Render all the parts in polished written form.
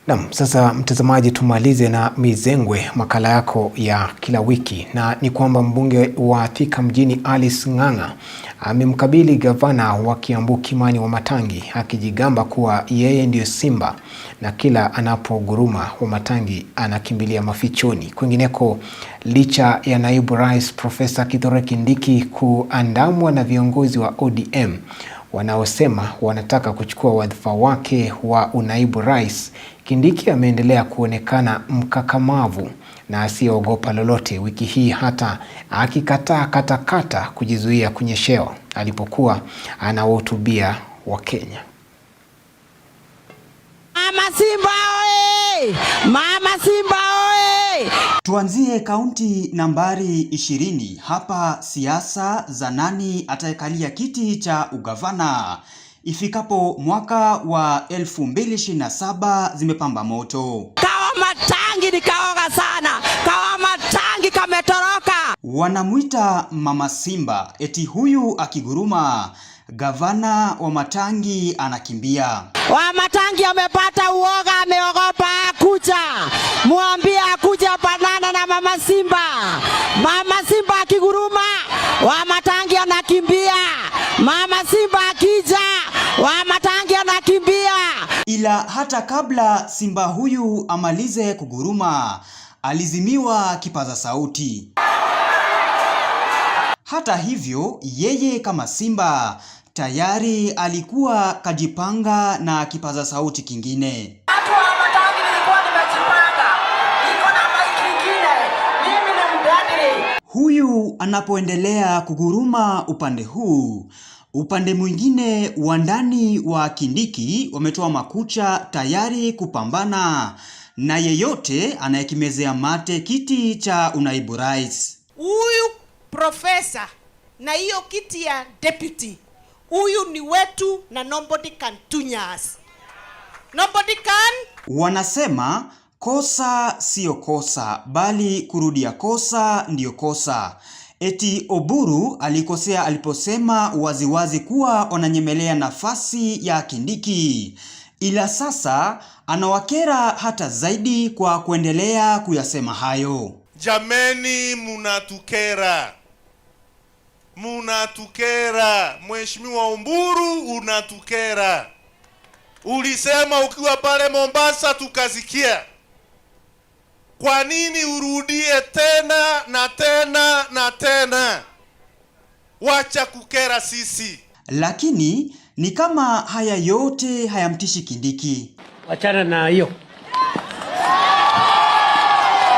Naam, sasa mtazamaji, tumalize na Mizengwe, makala yako ya kila wiki, na ni kwamba mbunge wa Thika mjini Alice Ng'ang'a amemkabili gavana wa Kiambu Kimani Wamatangi akijigamba kuwa yeye ndiyo simba na kila anapoguruma Wamatangi anakimbilia mafichoni. Kwingineko, licha ya naibu rais Profesa Kithure Kindiki kuandamwa na viongozi wa ODM wanaosema wanataka kuchukua wadhifa wake wa unaibu rais, Kindiki ameendelea kuonekana mkakamavu na asiyeogopa lolote, wiki hii hata akikataa katakata kujizuia kunyeshewa alipokuwa anawahutubia Wakenya. Mama Simba oye! Mama Simba oye! Tuanzie kaunti nambari 20. Hapa siasa za nani atakalia kiti cha ugavana ifikapo mwaka wa 2027 zimepamba moto. Wamatangi ni kaoga sana. Wamatangi kametoroka. Wanamuita Mama Simba, eti huyu akiguruma gavana Wamatangi anakimbia. Wamatangi amepata uoga, ameogopa kuja. Muambie akuja panana na Mama Simba. Mama Simba akiguruma, Wamatangi anakimbia. Mama Simba akija, Wamatangi anakimbia. Ila hata kabla simba huyu amalize kuguruma, alizimiwa kipaza sauti. Hata hivyo, yeye kama simba tayari alikuwa kajipanga na kipaza sauti kingine. Watu wa Wamatangi nilikuwa nimejipanga. Niko na mic kingine. Mimi ni mdadri. Huyu anapoendelea kuguruma upande huu, upande mwingine wa ndani wa Kindiki wametoa makucha tayari kupambana na yeyote anayekimezea mate kiti cha unaibu rais. Huyu profesa na hiyo kiti ya deputy, huyu ni wetu na nobody can tunya us. Nobody can. Wanasema kosa sio kosa, bali kurudia kosa ndiyo kosa. Eti Oburu alikosea aliposema waziwazi kuwa wananyemelea nafasi ya Kindiki, ila sasa anawakera hata zaidi kwa kuendelea kuyasema hayo. Jameni, munatukera. Munatukera. Mheshimiwa Oburu, unatukera. Ulisema ukiwa pale Mombasa tukasikia. Kwa nini urudie tena na tena na tena? Wacha kukera sisi. Lakini ni kama haya yote hayamtishi Kindiki. Wachana na hiyo.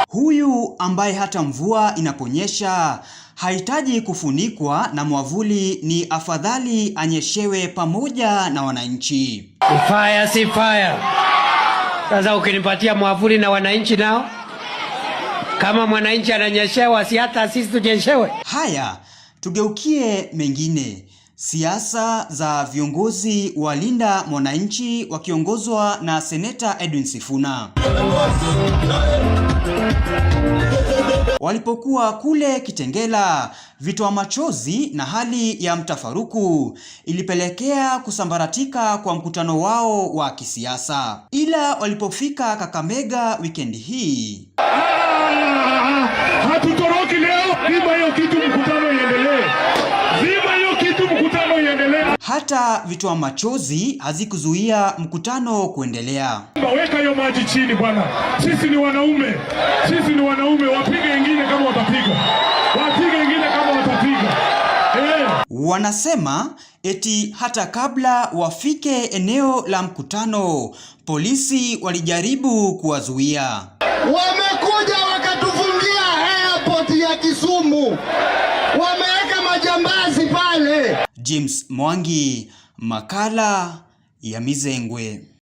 Huyu ambaye hata mvua inaponyesha hahitaji kufunikwa na mwavuli, ni afadhali anyeshewe pamoja na wananchi. Fire si fire. Sasa ukinipatia mwavuli na wananchi nao, kama mwananchi ananyeshewa, si hata sisi tunyeshewe? Haya, tugeukie mengine. Siasa za viongozi wa Linda Mwananchi wakiongozwa na Seneta Edwin Sifuna. Walipokuwa kule Kitengela, vitoa machozi na hali ya mtafaruku ilipelekea kusambaratika kwa mkutano wao wa kisiasa. Ila walipofika Kakamega wikendi hii, hatutoroki leo, zima hiyo kitu, mkutano iendelee. Zima hiyo kitu, mkutano iendelee. Hata vitoa machozi hazikuzuia mkutano kuendelea. Weka hiyo maji chini bwana. Sisi ni wanaume. Sisi ni wanaume, wapige wengine kama watapiga. Wapige wengine kama watapiga. Wanasema eti hata kabla wafike eneo la mkutano, polisi walijaribu kuwazuia. Wamekuja wakatufungia airport ya Kisumu. Wameweka majambazi pale. James Mwangi, makala ya Mizengwe.